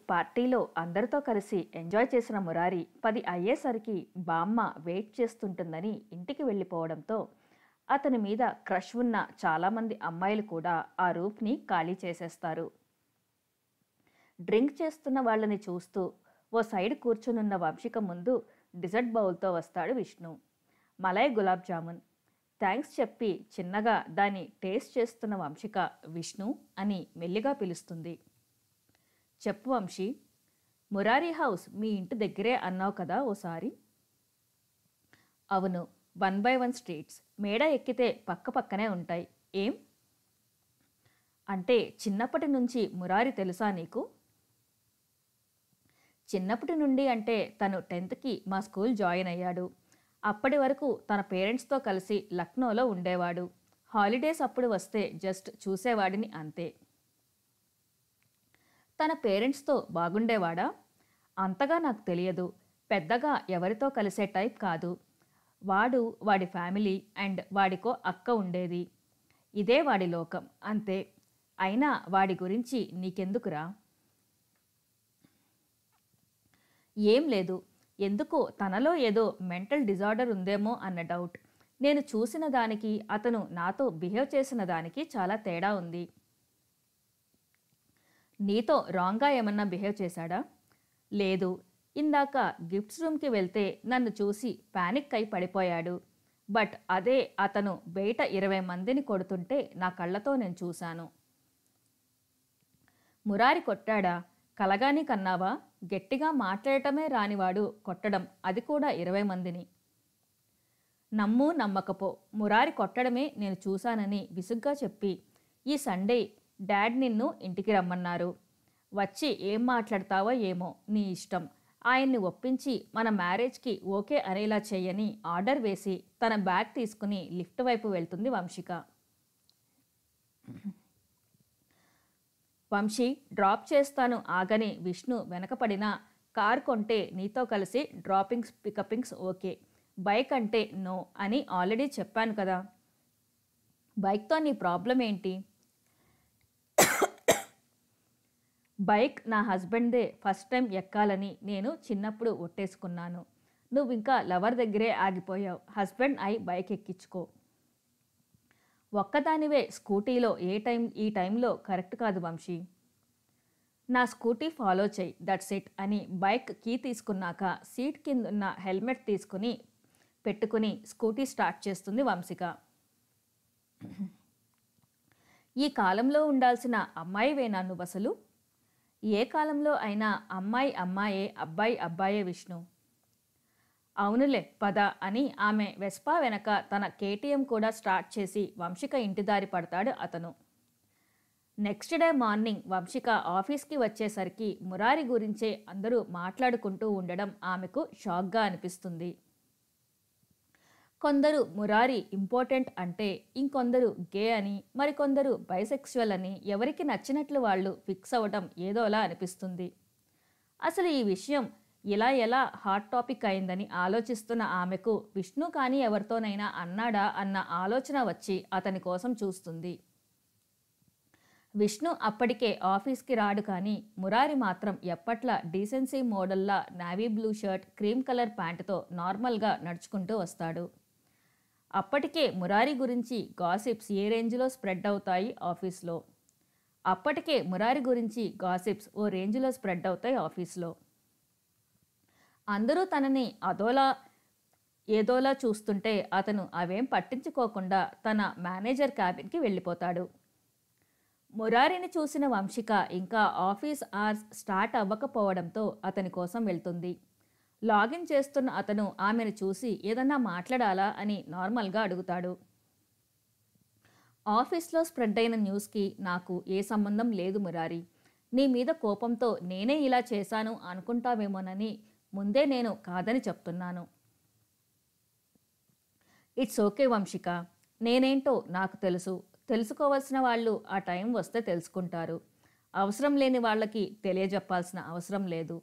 పార్టీలో అందరితో కలిసి ఎంజాయ్ చేసిన మురారి 10 అయ్యేసరికి బామ్మ వెయిట్ చేస్తుంటుందని ఇంటికి వెళ్ళిపోవడంతో అతని మీద క్రష్ ఉన్న చాలామంది అమ్మాయిలు కూడా ఆ రూఫ్ని ఖాళీ చేసేస్తారు. డ్రింక్ చేస్తున్న వాళ్ళని చూస్తూ ఓ సైడ్ కూర్చునున్న వంశిక ముందు డిజర్ట్ బౌల్తో వస్తాడు విష్ణు. మలై గులాబ్ జామున్. థ్యాంక్స్ చెప్పి చిన్నగా దాన్ని టేస్ట్ చేస్తున్న వంశిక విష్ణు అని మెల్లిగా పిలుస్తుంది. చెప్పు వంశీ, మురారి హౌస్ మీ ఇంటి దగ్గరే అన్నావు కదా ఓసారి? అవును, 1 by 1 స్ట్రీట్స్, మేడ ఎక్కితే పక్క పక్కనే ఉంటాయి. ఏం అంటే చిన్నప్పటి నుంచి మురారి తెలుసా నీకు? చిన్నప్పటి నుండి అంటే తను 10th మా స్కూల్ జాయిన్ అయ్యాడు. అప్పటి వరకు తన పేరెంట్స్తో కలిసి లక్నోలో ఉండేవాడు. హాలిడేస్ అప్పుడు వస్తే జస్ట్ చూసేవాడిని అంతే. తన పేరెంట్స్తో బాగుండేవాడా? అంతగా నాకు తెలియదు. పెద్దగా ఎవరితో కలిసే టైప్ కాదు. వాడు, వాడి ఫ్యామిలీ అండ్ వాడికో అక్క ఉండేది. ఇదే వాడి లోకం అంతే. అయినా వాడి గురించి నీకెందుకురా? ఏం లేదు, ఎందుకో తనలో ఏదో మెంటల్ డిజార్డర్ ఉందేమో అన్న డౌట్. నేను చూసిన దానికి అతను నాతో బిహేవ్ చేసిన దానికి చాలా తేడా ఉంది. నీతో రాంగ్గా ఏమన్నా బిహేవ్ చేశాడా? లేదు, ఇందాక గిఫ్ట్స్ రూమ్కి వెళ్తే నన్ను చూసి పానిక్ అయి పడిపోయాడు. బట్ అదే అతను బయట 20 మందిని కొడుతుంటే నా కళ్ళతో నేను చూశాను. మురారి కొట్టాడా? కలగాని కన్నావా? గట్టిగా మాట్లాడటమే రానివాడు కొట్టడం, అది కూడా 20 మందిని. నమ్ము నమ్మకపో, మురారి కొట్టడమే నేను చూశానని విసుగ్గా చెప్పి, ఈ సండే డాడ్ నిన్ను ఇంటికి రమ్మన్నారు. వచ్చి ఏం మాట్లాడతావో ఏమో, నీ ఇష్టం. ఆయన్ని ఒప్పించి మన మ్యారేజ్కి ఓకే అనేలా చెయ్యని ఆర్డర్ వేసి తన బ్యాగ్ తీసుకుని లిఫ్ట్ వైపు వెళ్తుంది వంశిక. వంశీ, డ్రాప్ చేస్తాను ఆగని విష్ణు వెనకపడినా, కార్ కొంటే నీతో కలిసి డ్రాపింగ్స్ పికపింగ్స్ ఓకే, బైక్ అంటే నో అని ఆల్రెడీ చెప్పాను కదా. బైక్తో నీ ప్రాబ్లం ఏంటి? బైక్ నా హస్బెండ్దే, ఫస్ట్ టైం ఎక్కాలని నేను చిన్నప్పుడు ఒట్టేసుకున్నాను. నువ్వు ఇంకా లవర్ దగ్గరే ఆగిపోయావు. హస్బెండ్ అయి బైక్ ఎక్కించుకో. ఒక్కదానివే స్కూటీలో ఈ టైంలో కరెక్ట్ కాదు వంశీ. నా స్కూటీ ఫాలో చెయ్యి, దట్స్ ఇట్ అని బైక్ కీ తీసుకున్నాక సీట్ కిందున్న హెల్మెట్ తీసుకుని పెట్టుకుని స్కూటీ స్టార్ట్ చేస్తుంది వంశిక. ఈ కాలంలో ఉండాల్సిన అమ్మాయివేనా నువ్వు అసలు? ఏ కాలంలో అయినా అమ్మాయి అమ్మాయే, అబ్బాయి అబ్బాయే విష్ణు. అవునులే పద అని ఆమె వెస్పా వెనక తన కేటీఎం కూడా స్టార్ట్ చేసి వంశిక ఇంటి దారి పడతాడు అతను. నెక్స్ట్ డే మార్నింగ్ వంశిక ఆఫీస్కి వచ్చేసరికి మురారి గురించే అందరూ మాట్లాడుకుంటూ ఉండడం ఆమెకు షాక్గా అనిపిస్తుంది. కొందరు మురారి ఇంపార్టెంట్ అంటే, ఇంకొందరు గే అని, మరికొందరు బైసెక్సువల్ అని, ఎవరికి నచ్చినట్లు వాళ్ళు ఫిక్స్ అవ్వడం ఏదోలా అనిపిస్తుంది. అసలు ఈ విషయం ఎలా హాట్ టాపిక్ అయిందని ఆలోచిస్తున్న ఆమెకు విష్ణు కానీ ఎవరితోనైనా అన్నాడా అన్న ఆలోచన వచ్చి అతని కోసం చూస్తుంది. విష్ణు అప్పటికే ఆఫీస్కి రాడు, కానీ మురారి మాత్రం ఎప్పట్లా డీసెన్సీ మోడల్లా navy blue shirt, cream colour ప్యాంటుతో నార్మల్గా నడుచుకుంటూ వస్తాడు. అప్పటికే మురారి గురించి గాసిప్స్ ఏ రేంజ్లో స్ప్రెడ్ అవుతాయి ఆఫీస్లో. ఓ రేంజ్లో స్ప్రెడ్ అవుతాయి ఆఫీస్లో. అందరూ తనని ఏదోలా చూస్తుంటే అతను అవేం పట్టించుకోకుండా తన మేనేజర్ క్యాబిన్కి వెళ్ళిపోతాడు. మురారిని చూసిన వంశిక ఇంకా ఆఫీస్ అవర్స్ స్టార్ట్ అవ్వకపోవడంతో అతని కోసం వెళ్తుంది. లాగిన్ చేస్తున్న అతను ఆమెను చూసి ఏదన్నా మాట్లాడాలా అని నార్మల్గా అడుగుతాడు. ఆఫీస్లో స్ప్రెడ్ అయిన న్యూస్కి నాకు ఏ సంబంధం లేదు మురారి. నీ మీద కోపంతో నేనే ఇలా చేశాను అనుకుంటావేమోనని ముందే నేను కాదని చెప్తున్నాను. ఇట్స్ ఓకే వంశిక, నేనేంటో నాకు తెలుసు. తెలుసుకోవాల్సిన వాళ్ళు ఆ టైం వస్తే తెలుసుకుంటారు. అవసరం లేని వాళ్ళకి తెలియజెప్పాల్సిన అవసరం లేదు.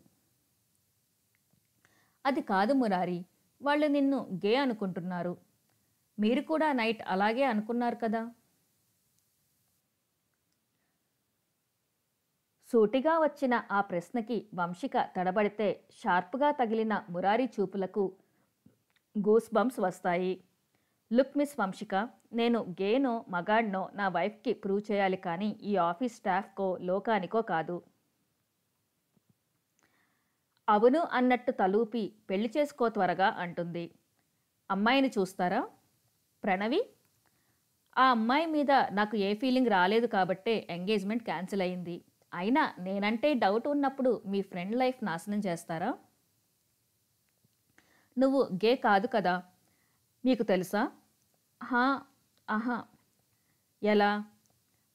అది కాదు మురారి, వాళ్ళు నిన్ను గే అనుకుంటున్నారు. మీరు కూడా నైట్ అలాగే అనుకున్నారు కదా. సూటిగా వచ్చిన ఆ ప్రశ్నకి వంశిక తడబడితే షార్ప్గా తగిలిన మురారి చూపులకు గూస్ బంప్స్ వస్తాయి. లుక్ మిస్ వంశిక, నేను గేనో మగాడ్నో నా వైఫ్కి ప్రూవ్ చేయాలి కానీ ఈ ఆఫీస్ స్టాఫ్కో లోకానికో కాదు. అవును అన్నట్టు తలూపి పెళ్లి చేసుకో త్వరగా అంటుంది. అమ్మాయిని చూస్తారా? ప్రణవి, ఆ అమ్మాయి మీద నాకు ఏ ఫీలింగ్ రాలేదు కాబట్టే ఎంగేజ్మెంట్ క్యాన్సిల్ అయింది. అయినా నేనంటే డౌట్ ఉన్నప్పుడు మీ ఫ్రెండ్ లైఫ్ నాశనం చేస్తారా? నువ్వు గే కాదు కదా, మీకు తెలుసా? హా, ఆహా. ఎలా?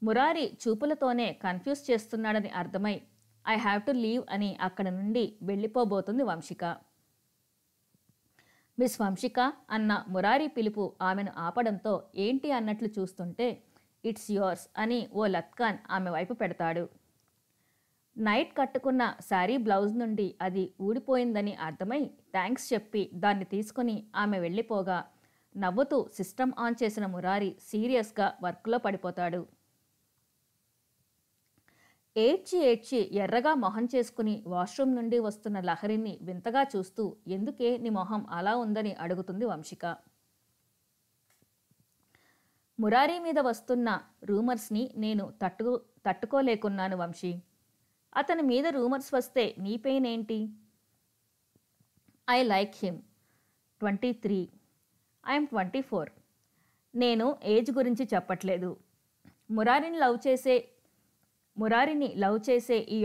మురారి చూపులతోనే కన్ఫ్యూజ్ చేస్తున్నాడని అర్థమై ఐ హ్యావ్ టు లీవ్ అని అక్కడ నుండి వెళ్ళిపోబోతుంది వంశిక. మిస్ వంశిక అన్న మురారి పిలుపు ఆమెను ఆపడంతో ఏంటి అన్నట్లు చూస్తుంటే ఇట్స్ యోర్స్ అని ఓ లత్కాన్ ఆమె వైపు పెడతాడు. నైట్ కట్టుకున్న శారీ బ్లౌజ్ నుండి అది ఊడిపోయిందని అర్థమై థ్యాంక్స్ చెప్పి దాన్ని తీసుకుని ఆమె వెళ్ళిపోగా నవ్వుతూ సిస్టమ్ ఆన్ చేసిన మురారి సీరియస్గా వర్క్లో పడిపోతాడు. ఏడ్చి ఏడ్చి ఎర్రగా మొహం చేసుకుని వాష్రూమ్ నుండి వస్తున్న లహరిని వింతగా చూస్తూ ఎందుకే నీ మొహం అలా ఉందని అడుగుతుంది వంశిక. మురారి మీద వస్తున్న రూమర్స్ని నేను తట్టుకోలేకున్నాను వంశీ. అతని మీద రూమర్స్ వస్తే నీ పెయిన్ ఏంటి? I like him. 23. ఐఎమ్ 24. నేను ఏజ్ గురించి చెప్పట్లేదు. మురారిని లవ్ చేసే ఈ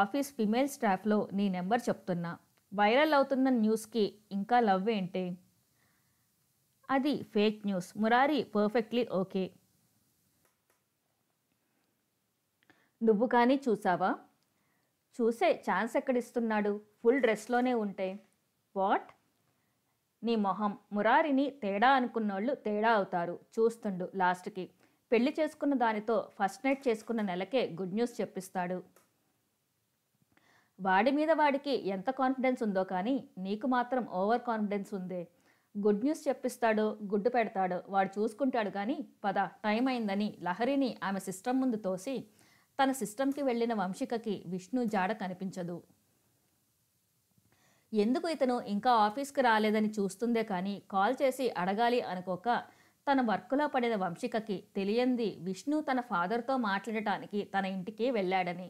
ఆఫీస్ ఫిమేల్ స్టాఫ్లో నీ నెంబర్ చెప్తున్నా. వైరల్ అవుతున్న న్యూస్కి ఇంకా లవ్ ఏంటే? అది fake news. Murari perfectly okay. నువ్వు కానీ చూసావా? చూసే ఛాన్స్ ఎక్కడిస్తున్నాడు? ఫుల్ డ్రెస్లోనే ఉంటే. వాట్? నీ మొహం. మురారిని తేడా అనుకున్నోళ్ళు తేడా అవుతారు. చూస్తుండు, లాస్ట్కి పెళ్లి చేసుకున్న దానితో ఫస్ట్ నైట్ చేసుకున్న నెలకే గుడ్ న్యూస్ చెప్పిస్తాడు. వాడి మీద వాడికి ఎంత కాన్ఫిడెన్స్ ఉందో కానీ నీకు మాత్రం ఓవర్ కాన్ఫిడెన్స్ ఉందే. గుడ్ న్యూస్ చెప్పిస్తాడో గుడ్డు పెడతాడో వాడు చూసుకుంటాడు కానీ పద టైం అయిందని లహరిని ఆమె సిస్టమ్ ముందు తోసి తన సిస్టమ్కి వెళ్ళిన వంశికకి విష్ణు జాడ కనిపించదు. ఎందుకు ఇతను ఇంకా ఆఫీస్కి రాలేదని చూస్తుందే కానీ కాల్ చేసి అడగాలి అనుకోక తన వర్క్లో పడిన వంశికకి తెలియంది విష్ణు తన ఫాదర్తో మాట్లాడటానికి తన ఇంటికి వెళ్ళాడని.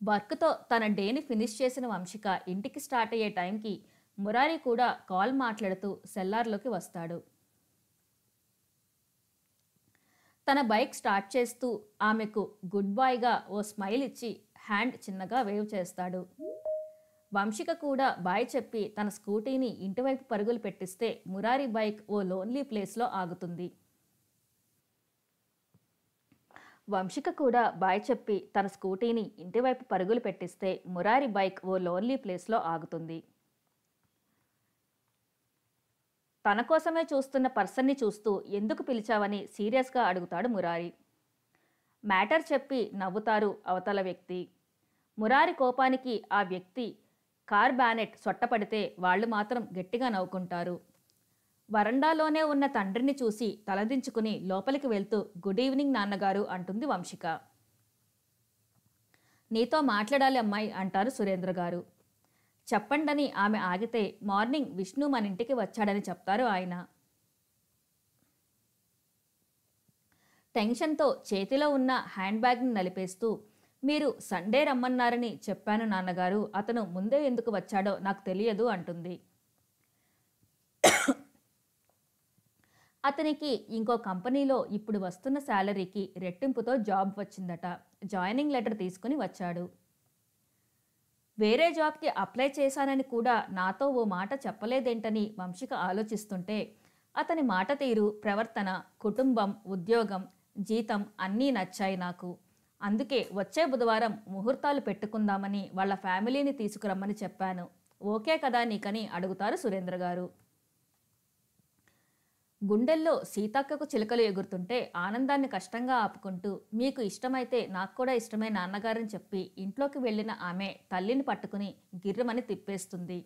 వర్క్తో తన డేని ఫినిష్ చేసిన వంశిక ఇంటికి స్టార్ట్ అయ్యే టైంకి మురారి కూడా కాల్ మాట్లాడుతూ సెల్లార్లోకి వస్తాడు. తన బైక్ స్టార్ట్ చేస్తూ ఆమెకు గుడ్ బాయ్గా ఓ స్మైల్ ఇచ్చి హ్యాండ్ చిన్నగా వేవ్ చేస్తాడు. వంశిక కూడా బాయ్ చెప్పి తన స్కూటీని ఇంటివైపు పరుగులు పెట్టిస్తే మురారి బైక్ ఓ లోన్లీ ప్లేస్లో ఆగుతుంది. వంశిక కూడా బాయ్ చెప్పి తన స్కూటీని ఇంటివైపు పరుగులు పెట్టిస్తే మురారి బైక్ ఓ లోన్లీ ప్లేస్లో ఆగుతుంది. తన కోసమే చూస్తున్న పర్సన్ని చూస్తూ ఎందుకు పిలిచావని సీరియస్గా అడుగుతాడు మురారి. మ్యాటర్ చెప్పి నవ్వుతారు అవతల వ్యక్తి. మురారి కోపానికి ఆ వ్యక్తి కార్ బ్యానెట్ సొట్టపడితే వాళ్ళు మాత్రం గట్టిగా నవ్వుకుంటారు. వరండాలోనే ఉన్న తండ్రిని చూసి తలదించుకుని లోపలికి వెళ్తూ గుడ్ ఈవినింగ్ నాన్నగారు అంటుంది వంశిక. నీతో మాట్లాడాలి అమ్మాయి అంటారు సురేంద్ర గారు. చెప్పండని ఆమె ఆగితే మార్నింగ్ విష్ణు మన ఇంటికి వచ్చాడని చెప్తారు ఆయన. టెన్షన్తో చేతిలో ఉన్న హ్యాండ్ బ్యాగ్ని నలిపేస్తూ మీరు సండే రమ్మన్నారని చెప్పాను నాన్నగారు, అతను ముందే ఎందుకు వచ్చాడో నాకు తెలియదు అంటుంది. అతనికి ఇంకో కంపెనీలో ఇప్పుడు వస్తున్న శాలరీకి రెట్టింపుతో జాబ్ వచ్చిందట. జాయినింగ్ లెటర్ తీసుకుని వచ్చాడు. వేరే జాబ్కి అప్లై చేశానని కూడా నాతో ఓ మాట చెప్పలేదేంటని వంశిక ఆలోచిస్తుంటే అతని మాట తీరు, ప్రవర్తన, కుటుంబం, ఉద్యోగం, జీతం అన్నీ నచ్చాయి నాకు. అందుకే వచ్చే బుధవారం ముహూర్తాలు పెట్టుకుందామని వాళ్ళ ఫ్యామిలీని తీసుకురమ్మని చెప్పాను. ఓకే కదా నీకని అడుగుతారు సురేంద్ర గారు. గుండెల్లో సీతక్కకు చిలకలు ఎగురుతుంటే ఆనందాన్ని కష్టంగా ఆపుకుంటూ మీకు ఇష్టమైతే నాకు కూడా ఇష్టమే నాన్నగారని చెప్పి ఇంట్లోకి వెళ్ళిన ఆమె తల్లిని పట్టుకుని గిర్రమని తిప్పేస్తుంది.